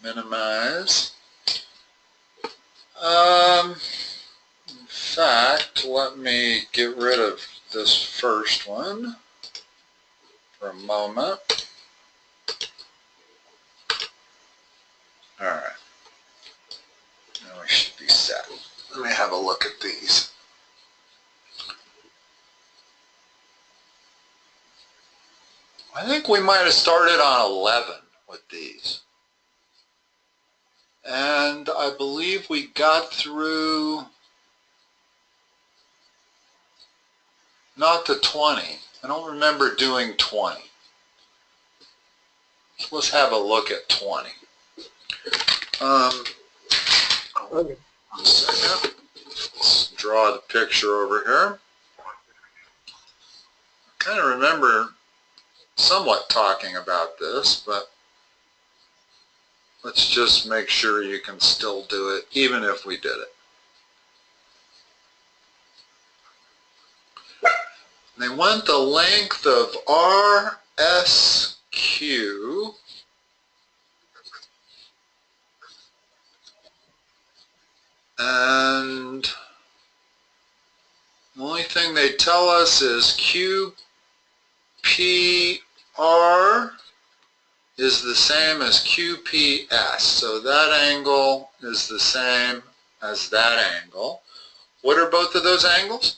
minimize. In fact, let me get rid of this first one for a moment. All right. Now we should be set. Let me have a look at these. I think we might have started on 11 with these. And I believe we got through not to 20. I don't remember doing 20. So let's have a look at 20. Okay. 1 second. Let's draw the picture over here. I kind of remember somewhat talking about this, but let's just make sure you can still do it, even if we did it. They want the length of RSQ and the only thing they tell us is QPR is the same as QPS. So that angle is the same as that angle. What are both of those angles?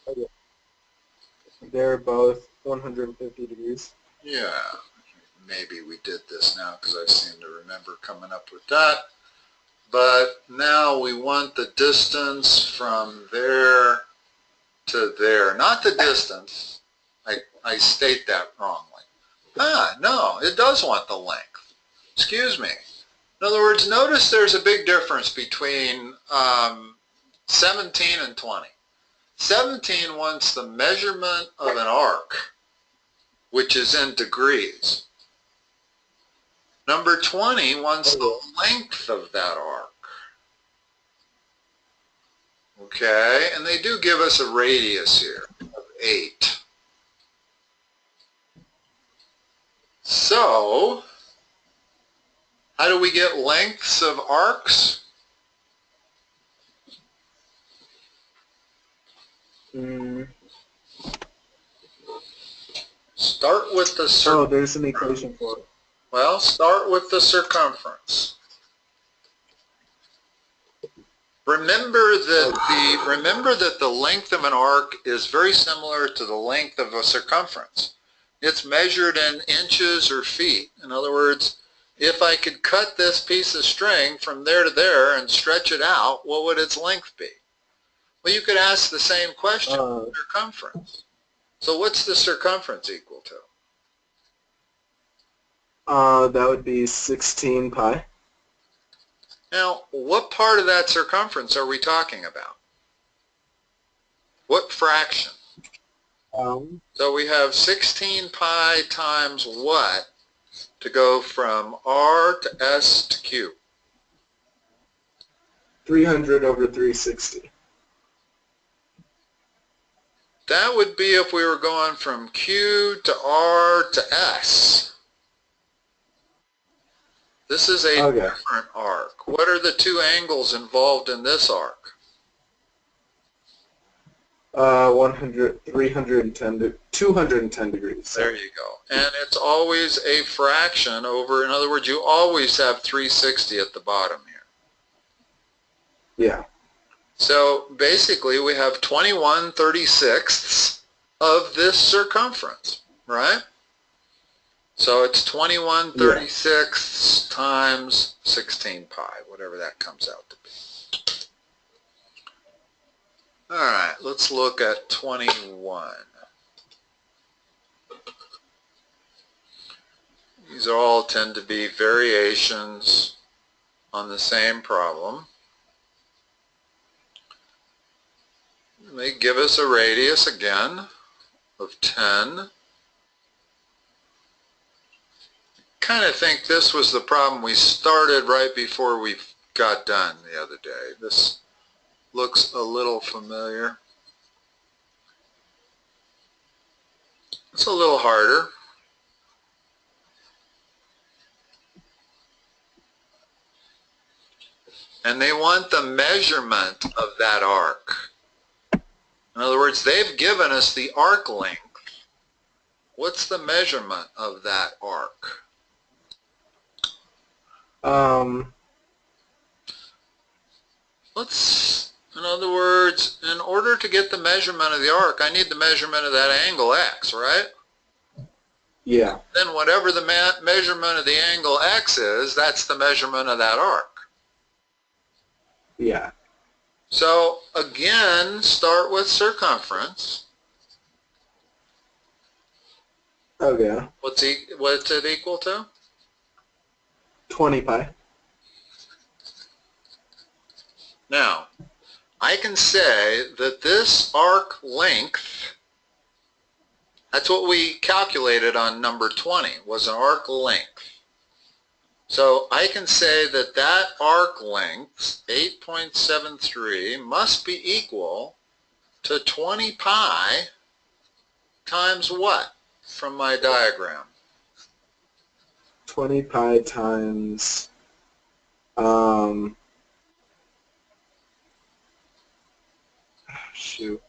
Okay. They're both 150 degrees. Yeah, maybe we did this now because I seem to remember coming up with that. But now we want the distance from there to there. Not the distance. I state that wrongly. No, it does want the length. Excuse me. In other words, notice there's a big difference between 17 and 20. 17 wants the measurement of an arc, which is in degrees. Number 20 wants the length of that arc. Okay, and they do give us a radius here of 8. So, how do we get lengths of arcs? Start with the circumference. Oh, there's an equation for it. Well, start with the circumference. Remember that the length of an arc is very similar to the length of a circumference. It's measured in inches or feet. In other words, if I could cut this piece of string from there to there and stretch it out, what would its length be? Well, you could ask the same question with circumference. So what's the circumference equal to? That would be 16 pi. Now, what part of that circumference are we talking about? What fraction? So we have 16 pi times what to go from R to S to Q? 300 over 360. That would be if we were going from Q to R to S. This is a different arc. What are the two angles involved in this arc? 210 degrees. There you go. And it's always a fraction over, in other words, you always have 360 at the bottom here. Yeah. So basically we have 21/36 of this circumference, right? So it's 21/36 times 16 pi, whatever that comes out to be. All right, let's look at 21. These all tend to be variations on the same problem. They give us a radius again of 10. Kind of think this was the problem we started right before we got done the other day. This looks a little familiar. It's a little harder. and they want the measurement of that arc. In other words, they've given us the arc length. What's the measurement of that arc? In other words, in order to get the measurement of the arc, I need the measurement of that angle x, right? Yeah. Then whatever the measurement of the angle x is, that's the measurement of that arc. Yeah. So again, start with circumference. Okay. What's it equal to? 20 pi. Now, I can say that this arc length, that's what we calculated on number 20, was an arc length. So I can say that that arc length, 8.73, must be equal to 20 pi times what from my diagram? 20 pi times, shoot.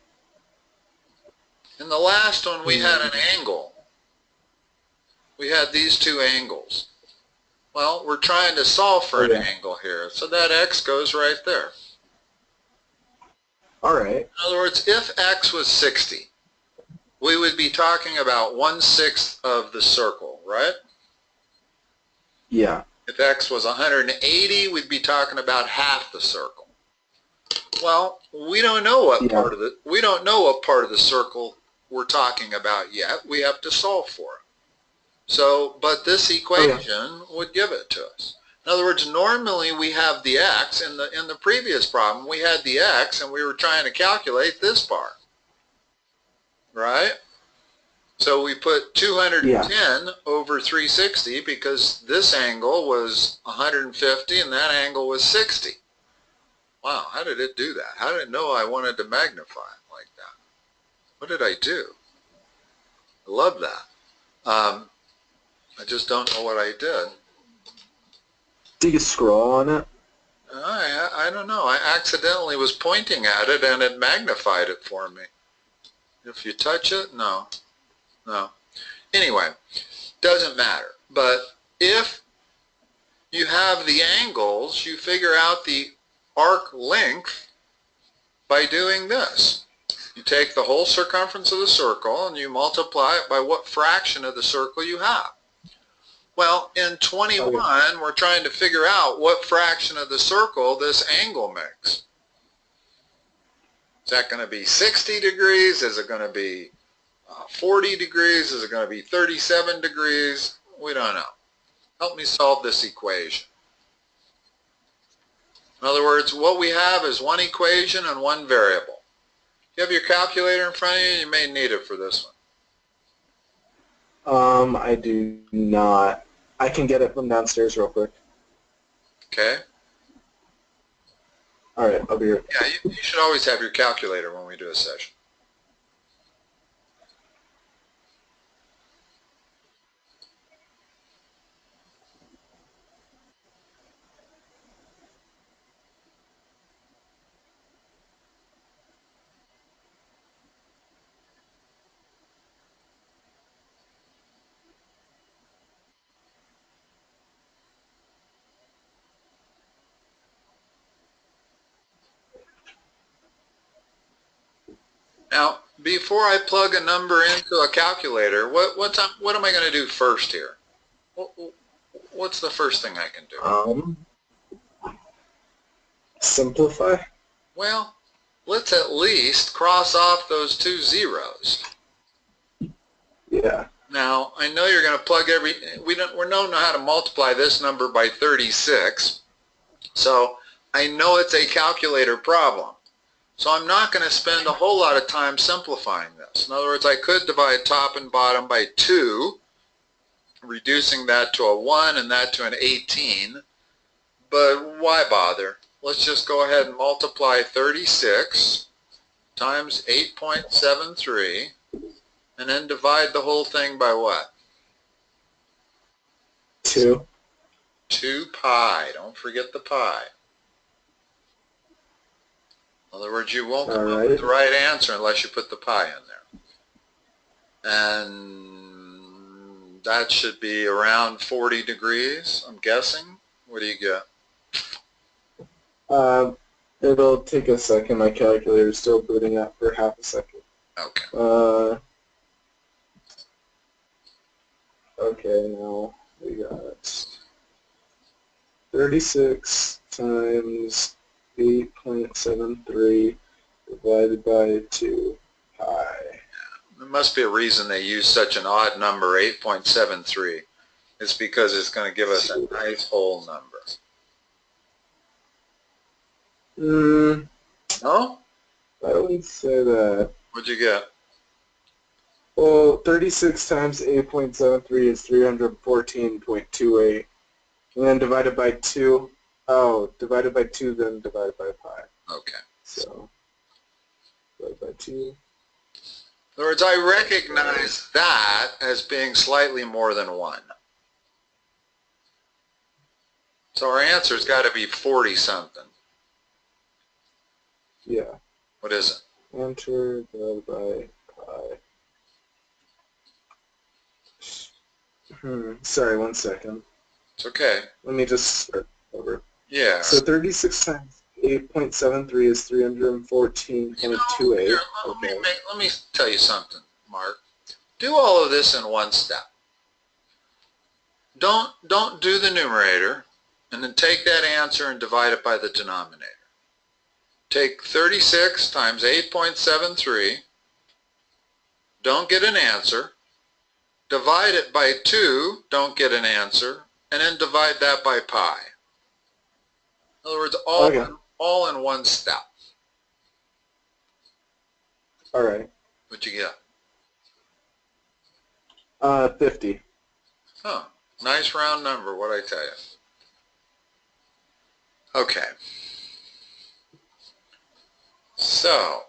In the last one we had an angle. We had these two angles. Well, we're trying to solve for an angle here, so that x goes right there. All right. In other words, if x was 60, we would be talking about 1/6 of the circle, right? Yeah. If x was 180, we'd be talking about half the circle. Well, we don't know what part of the circle we're talking about yet. We have to solve for it. So, but this equation would give it to us. In other words, normally we have the x. In the previous problem, we had the x, and we were trying to calculate this part, right? So we put 210 over 360 because this angle was 150 and that angle was 60. Wow, how did it do that? How did it know I wanted to magnify it like that? What did I do? I love that. I just don't know what I did. Did you scroll on it? I don't know. I accidentally was pointing at it and it magnified it for me. If you touch it, no. No. Anyway, doesn't matter. But if you have the angles, you figure out the arc length by doing this. You take the whole circumference of the circle and you multiply it by what fraction of the circle you have. Well, in 21, we're trying to figure out what fraction of the circle this angle makes. Is that going to be 60 degrees? Is it going to be 40 degrees? Is it going to be 37 degrees? We don't know. Help me solve this equation. In other words, what we have is one equation and one variable. You have your calculator in front of you? You may need it for this one. I do not. I can get it from downstairs real quick. Okay. All right, I'll be here. Yeah, you should always have your calculator when we do a session. Now, before I plug a number into a calculator, what am I going to do first here? What's the first thing I can do? Simplify. Well, let's at least cross off those two zeros. Yeah. Now, I know you're going to plug we don't know how to multiply this number by 36, so I know it's a calculator problem. So I'm not going to spend a whole lot of time simplifying this. In other words, I could divide top and bottom by 2, reducing that to a 1 and that to an 18, but why bother? Let's just go ahead and multiply 36 times 8.73 and then divide the whole thing by what? 2. 2 pi. Don't forget the pi. In other words, you won't come All up right. with the right answer unless you put the pi in there. And that should be around 40 degrees, I'm guessing. What do you get? It'll take a second. My calculator's still booting up for half a second. Okay. Okay, now we got 36 times 8.73 divided by 2 pi. There must be a reason they use such an odd number, 8.73. It's because it's going to give us a nice whole number. No? I wouldn't say that. What'd you get? Well, 36 times 8.73 is 314.28. And then divided by 2. Oh, divided by 2, then divided by pi. Okay. So, divided by 2. In other words, I recognize that as being slightly more than 1. So our answer's got to be 40-something. Yeah. What is it? Enter divided by pi. Sorry, 1 second. It's okay. Let me just start over. Yeah. So 36 times 8.73 is 314.28. Let me tell you something, Mark. Do all of this in one step. Don't do the numerator and then take that answer and divide it by the denominator. Take 36 times 8.73, don't get an answer, divide it by 2, don't get an answer, and then divide that by pi. In other words, all in one step. All right. What'd you get? 50. Oh, nice round number, what'd I tell you? Okay. So,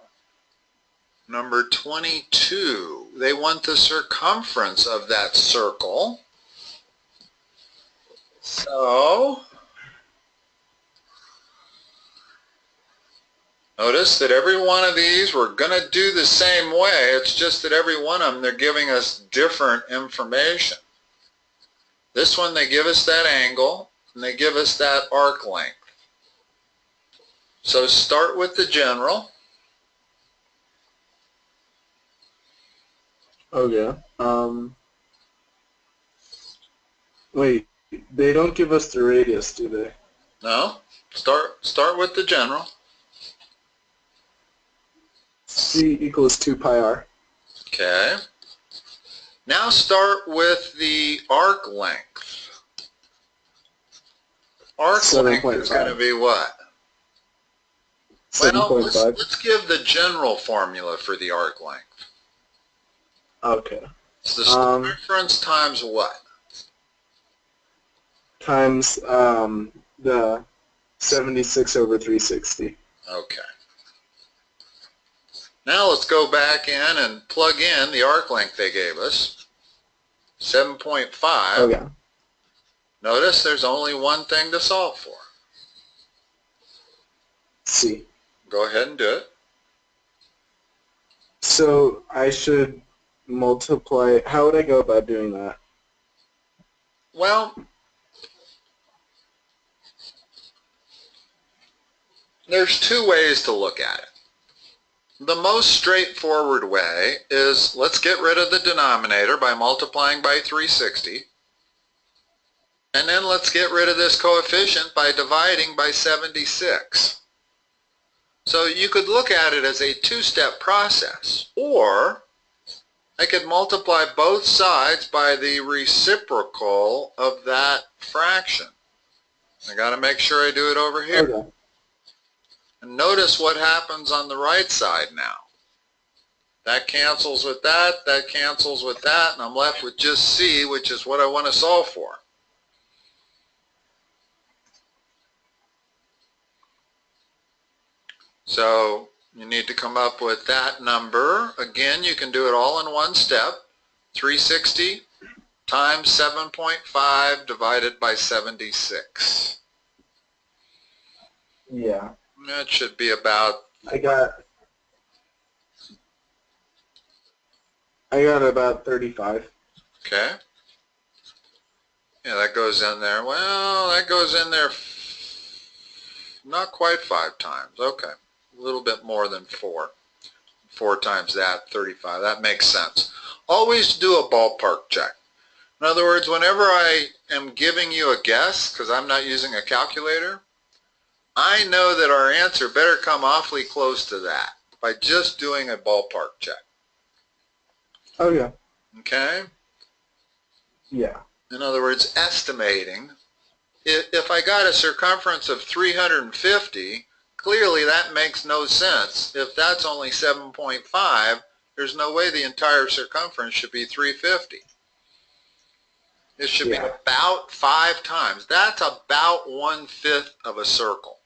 number 22, they want the circumference of that circle. So, notice that every one of these we're going to do the same way. It's just that every one of them they're giving us different information. This one they give us that angle and they give us that arc length. So start with the general. Okay. Wait, they don't give us the radius, do they? No. Start with the general. C equals 2 pi r. Okay. Now start with the arc length. Arc length is going to be what? 7.5. Well, let's give the general formula for the arc length. Okay. It's the circumference times what? Times the 76 over 360. Okay. Now let's go back in and plug in the arc length they gave us. 7.5. Okay. Notice there's only one thing to solve for. C. Go ahead and do it. So I should multiply. How would I go about doing that? Well, there's two ways to look at it. The most straightforward way is let's get rid of the denominator by multiplying by 360. And then let's get rid of this coefficient by dividing by 76. So you could look at it as a two-step process. Or I could multiply both sides by the reciprocal of that fraction. I got to make sure I do it over here. Okay. And notice what happens on the right side now. That cancels with that, that cancels with that, and I'm left with just C, which is what I want to solve for. So you need to come up with that number. Again, you can do it all in one step. 360 times 7.5 divided by 76. Yeah. That should be about I got about 35. Okay. Yeah, that goes in there. Well, that goes in there not quite 5 times. Okay. A little bit more than 4. 4 times that, 35. That makes sense. Always do a ballpark check. In other words, whenever I am giving you a guess, because I'm not using a calculator, I know that our answer better come awfully close to that by just doing a ballpark check. Oh, yeah. Okay? Yeah. In other words, estimating. If I got a circumference of 350, clearly that makes no sense. If that's only 7.5, there's no way the entire circumference should be 350. It should be about 5 times. That's about 1/5 of a circle.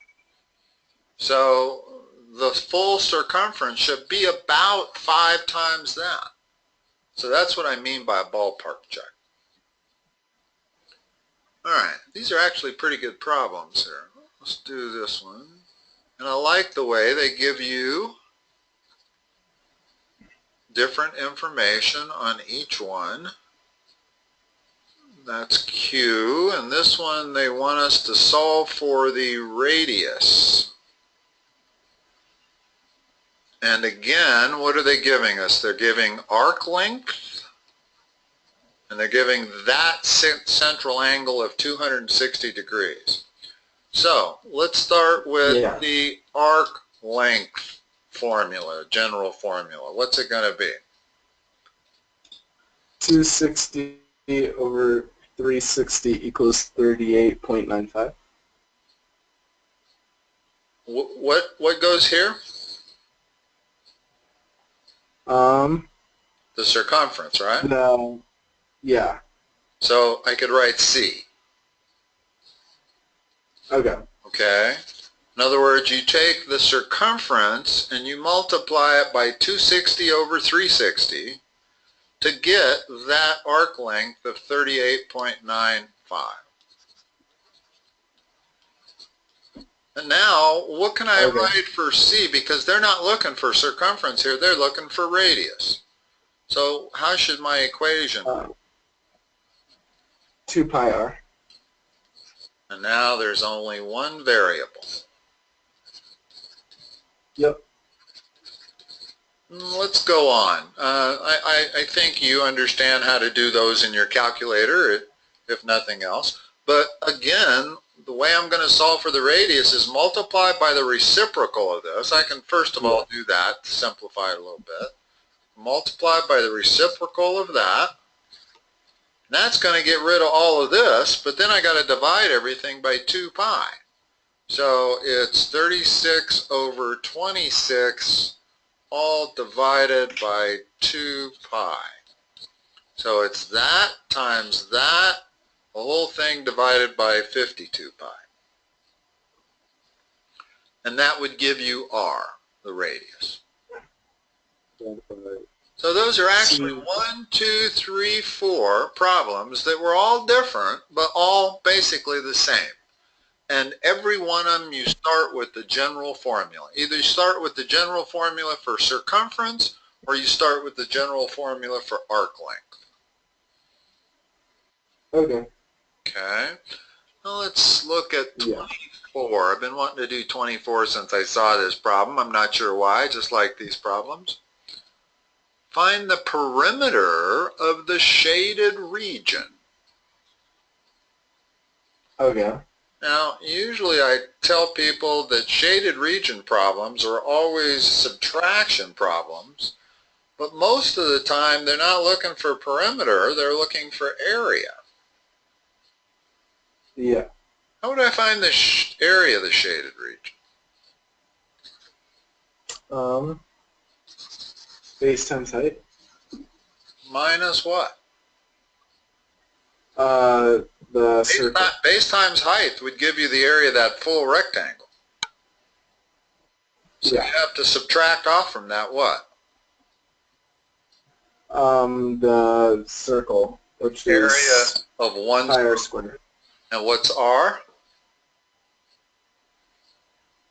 So the full circumference should be about 5 times that. So that's what I mean by a ballpark check. All right, these are actually pretty good problems here. Let's do this one. And I like the way they give you different information on each one. That's Q, and this one they want us to solve for the radius. And again, what are they giving us? They're giving arc length, and they're giving that central angle of 260 degrees. So let's start with the arc length formula, general formula. What's it going to be? 260 over 360 equals 38.95. What goes here? The circumference, right? No. Yeah. So I could write C. Okay. Okay. In other words, you take the circumference and you multiply it by 260 over 360 to get that arc length of 38.95. And now, what can I write for C? Because they're not looking for circumference here, they're looking for radius. So how should my equation be? 2 pi r. And now there's only one variable. Yep. Let's go on. I think you understand how to do those in your calculator, if nothing else. But again, the way I'm going to solve for the radius is multiply by the reciprocal of this. I can first of all do that to simplify it a little bit. Multiply by the reciprocal of that. And that's going to get rid of all of this, but then I got to divide everything by 2 pi. So it's 36 over 26 all divided by 2 pi. So it's that times that, the whole thing divided by 52 pi. And that would give you r, the radius. So those are actually 1, 2, 3, 4 problems that were all different, but all basically the same. And every one of them you start with the general formula. Either you start with the general formula for circumference, or you start with the general formula for arc length. Okay. Okay. Now let's look at 24. I've been wanting to do 24 since I saw this problem. I'm not sure why, I just like these problems. Find the perimeter of the shaded region. Okay. Now, usually I tell people that shaded region problems are always subtraction problems, but most of the time they're not looking for perimeter, they're looking for area. Yeah. How would I find the area of the shaded region? Base times height. Minus what? The circle. Base times height would give you the area of that full rectangle. So you have to subtract off from that what? The circle, which area is of 1 pi r squared. And what's r?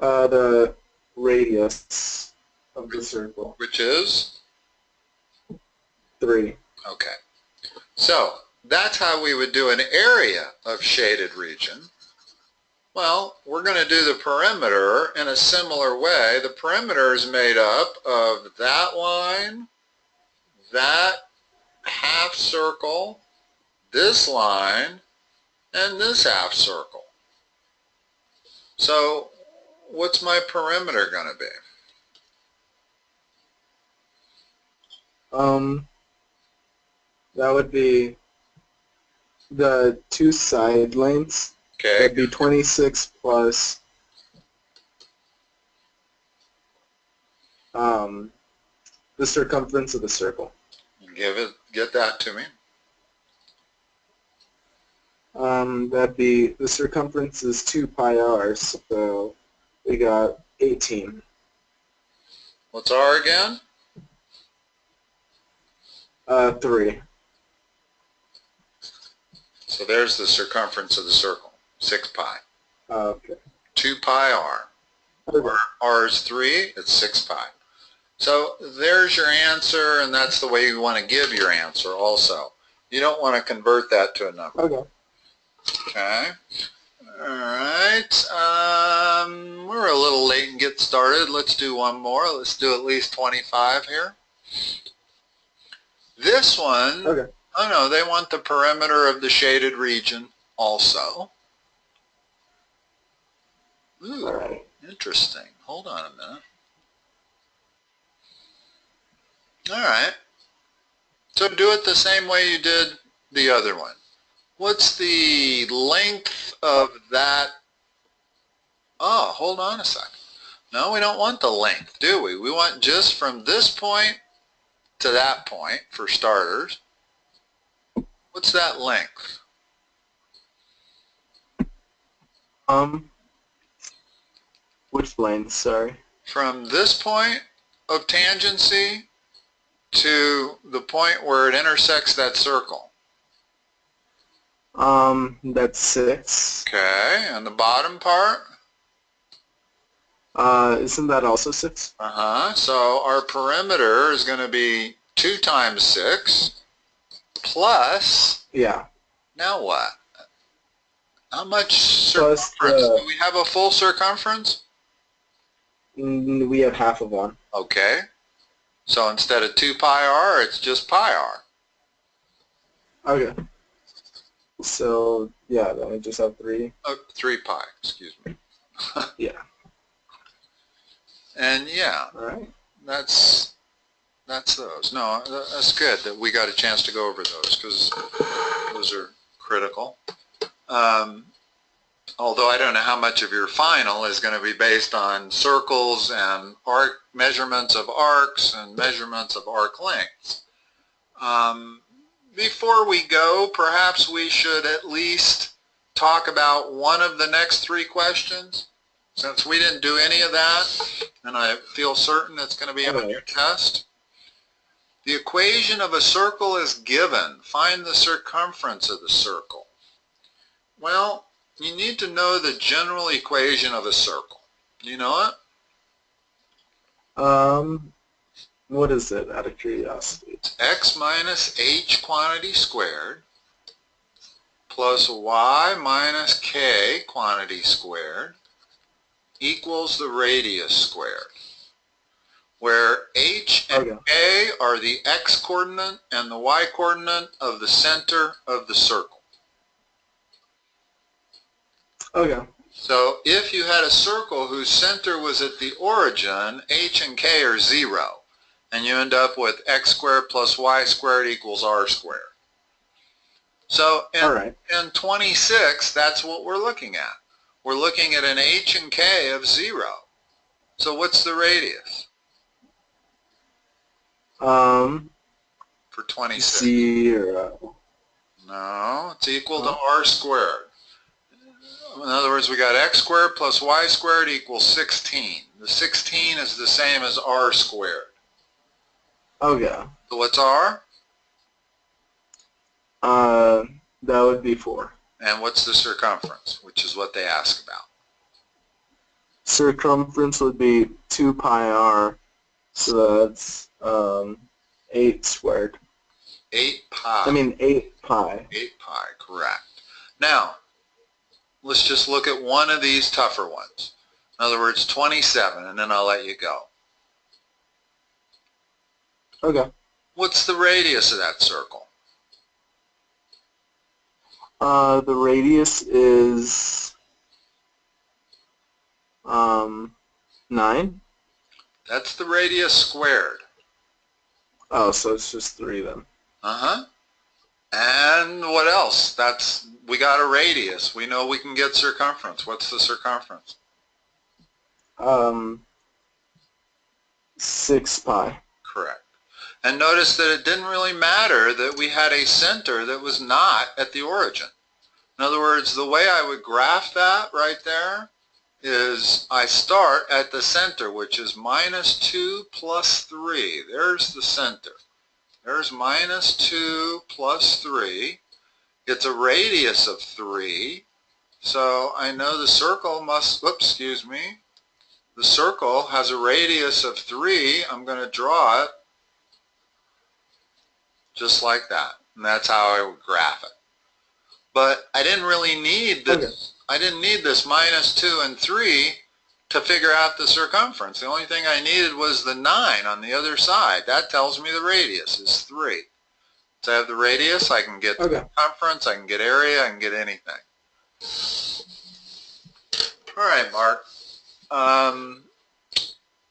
The radius of the circle. Which is? 3. Okay. So that's how we would do an area of shaded region. Well, we're going to do the perimeter in a similar way. The perimeter is made up of that line, that half circle, this line, and this half circle. So what's my perimeter going to be? That would be the two side lengths. Okay. That'd be 26 plus the circumference of the circle. Get that to me. That'd be, the circumference is 2 pi r, so we got 18. What's r again? 3. So there's the circumference of the circle, 6 pi. Okay. 2 pi r. Okay. R is 3, it's 6 pi. So there's your answer, and that's the way you want to give your answer also. You don't want to convert that to a number. Okay. Okay. All right. We're a little late and get started. Let's do one more. Let's do at least 25 here. This one, Okay. oh no, they want the perimeter of the shaded region also. Ooh, All right. interesting. Hold on a minute. All right. So do it the same way you did the other one. What's the length of that? Oh, hold on a second. No, we don't want the length, do we? We want just from this point to that point, for starters. What's that length? Which length, sorry? From this point of tangency to the point where it intersects that circle. That's 6. Okay, and the bottom part? Isn't that also 6? So our perimeter is going to be 2 times 6 plus, Yeah. now what? How much Plus circumference? Do we have a full circumference? We have half of one. Okay. So instead of 2 pi r, it's just pi r. Okay. So, yeah, then we just have 3. 3 pi, excuse me. Yeah. And yeah, All right. that's those. No, that's good that we got a chance to go over those because those are critical. Although I don't know how much of your final is going to be based on circles and arc measurements of arcs and measurements of arc lengths. Before we go, perhaps we should at least talk about one of the next 3 questions, since we didn't do any of that, and I feel certain it's going to be on your test. The equation of a circle is given. Find the circumference of the circle. Well, you need to know the general equation of a circle. Do you know it? What is it, out of curiosity? It's x minus h quantity squared plus y minus k quantity squared equals the radius squared, where h and k are the x-coordinate and the y-coordinate of the center of the circle. Okay. So if you had a circle whose center was at the origin, h and k are 0, and you end up with x squared plus y squared equals r squared. So in 26, that's what we're looking at. We're looking at an h and k of 0. So what's the radius for 26? 0. No, it's equal to r squared. In other words, we got x squared plus y squared equals 16. The 16 is the same as r squared. Okay. So what's r? That would be 4. And what's the circumference, which is what they ask about? circumference would be 2 pi r, so that's 8 squared. 8 pi. I mean 8 pi. 8 pi, correct. Now, let's just look at one of these tougher ones. In other words, 27, and then I'll let you go. Okay. What's the radius of that circle? The radius is 9. That's the radius squared. Oh, so it's just 3 then. Uh-huh. And what else? We got a radius. We know we can get circumference. What's the circumference? 6 pi. Correct. And notice that it didn't really matter that we had a center that was not at the origin. In other words, the way I would graph that right there is I start at the center, which is minus 2 plus 3. There's the center. There's minus 2 plus 3. It's a radius of 3. So I know the circle must, whoops, excuse me. The circle has a radius of 3. I'm going to draw it just like that. And that's how I would graph it. But I didn't really need this. Okay. I didn't need this minus 2 and 3 to figure out the circumference. The only thing I needed was the 9 on the other side. That tells me the radius is 3. So I have the radius, I can get the circumference, I can get area, I can get anything. All right, Mark.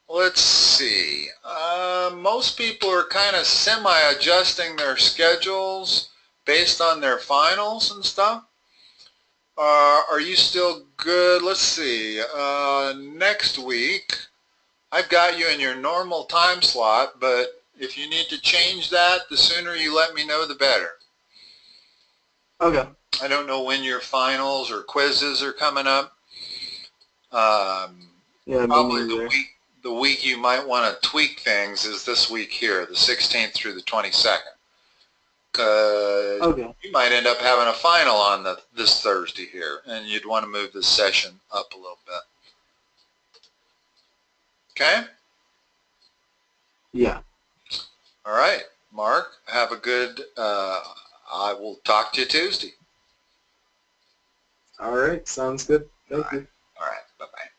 Let's see. Most people are kind of semi-adjusting their schedules based on their finals and stuff. Are you still good? Let's see. Next week, I've got you in your normal time slot, but if you need to change that, the sooner you let me know, the better. Okay. I don't know when your finals or quizzes are coming up. Yeah, probably the week you might want to tweak things is this week here, the 16th through the 22nd. You might end up having a final on this Thursday here, and you'd want to move this session up a little bit. Okay? Yeah. All right, Mark, have a good, I will talk to you Tuesday. All right, sounds good. Thank you. All right, bye-bye.